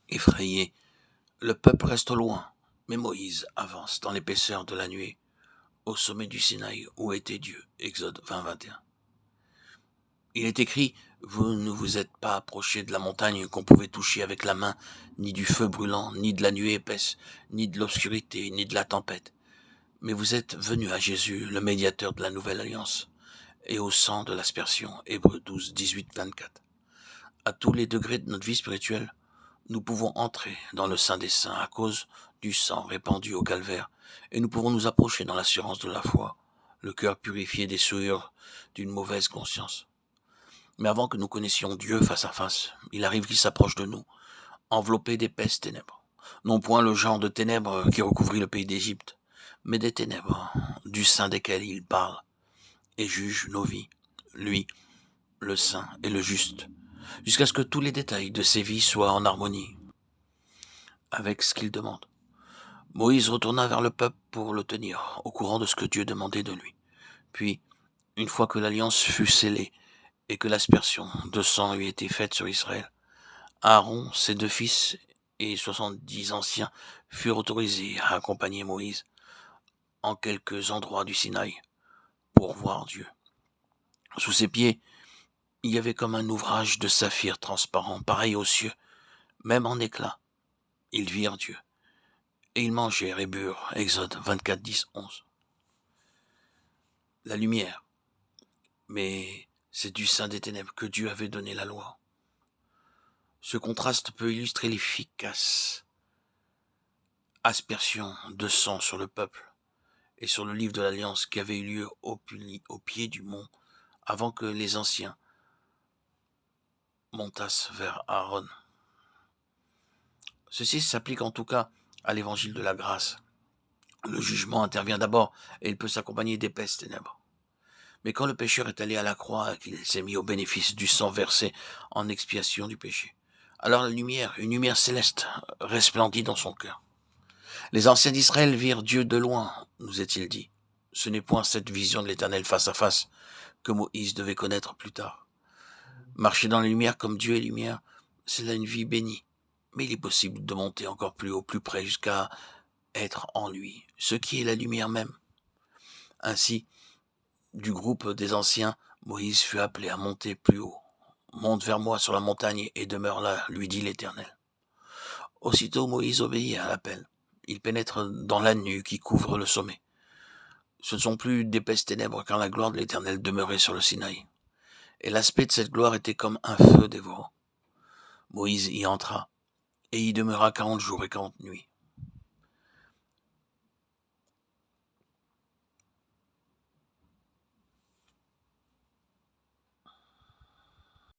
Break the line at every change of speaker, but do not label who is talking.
Effrayé, le peuple reste au loin, mais Moïse avance dans l'épaisseur de la nuée, au sommet du Sinaï où était Dieu. Exode 20, 21. Il est écrit: vous ne vous êtes pas approchés de la montagne qu'on pouvait toucher avec la main, ni du feu brûlant, ni de la nuée épaisse, ni de l'obscurité, ni de la tempête. Mais vous êtes venus à Jésus, le médiateur de la nouvelle alliance, et au sang de l'aspersion. Hébreux 12, 18, 24. À tous les degrés de notre vie spirituelle, nous pouvons entrer dans le Saint des Saints à cause du sang répandu au calvaire, et nous pouvons nous approcher dans l'assurance de la foi, le cœur purifié des souillures d'une mauvaise conscience. Mais avant que nous connaissions Dieu face à face, il arrive qu'il s'approche de nous, enveloppé d'épaisses ténèbres. Non point le genre de ténèbres qui recouvrit le pays d'Égypte, mais des ténèbres du sein desquelles il parle et juge nos vies, lui, le saint et le juste, jusqu'à ce que tous les détails de ses vies soient en harmonie avec ce qu'il demande. Moïse retourna vers le peuple pour le tenir au courant de ce que Dieu demandait de lui. Puis, une fois que l'alliance fut scellée et que l'aspersion de sang eut été faite sur Israël, Aaron, ses 2 fils et 70 anciens furent autorisés à accompagner Moïse en quelques endroits du Sinaï pour voir Dieu. Sous ses pieds, il y avait comme un ouvrage de saphir transparent, pareil aux cieux, même en éclat. Ils virent Dieu, et ils mangèrent et burent. Exode 24, 10, 11. La lumière, mais c'est du sein des ténèbres que Dieu avait donné la loi. Ce contraste peut illustrer l'efficace aspersion de sang sur le peuple et sur le livre de l'Alliance qui avait eu lieu au pied du mont avant que les anciens montassent vers Aaron. Ceci s'applique en tout cas à l'évangile de la grâce. Le jugement intervient d'abord et il peut s'accompagner d'épaisses ténèbres. Mais quand le pécheur est allé à la croix et qu'il s'est mis au bénéfice du sang versé en expiation du péché, alors la lumière, une lumière céleste, resplendit dans son cœur. Les anciens d'Israël virent Dieu de loin, nous est-il dit. Ce n'est point cette vision de l'Éternel face à face que Moïse devait connaître plus tard. Marcher dans la lumière comme Dieu est lumière, c'est là une vie bénie. Mais il est possible de monter encore plus haut, plus près, jusqu'à être en lui, ce qui est la lumière même. Ainsi, du groupe des anciens, Moïse fut appelé à monter plus haut. Monte vers moi sur la montagne et demeure là, lui dit l'Éternel. Aussitôt Moïse obéit à l'appel. Il pénètre dans la nue qui couvre le sommet. Ce ne sont plus d'épaisses ténèbres car la gloire de l'Éternel demeurait sur le Sinaï. Et l'aspect de cette gloire était comme un feu dévorant. Moïse y entra et y demeura 40 jours et 40 nuits.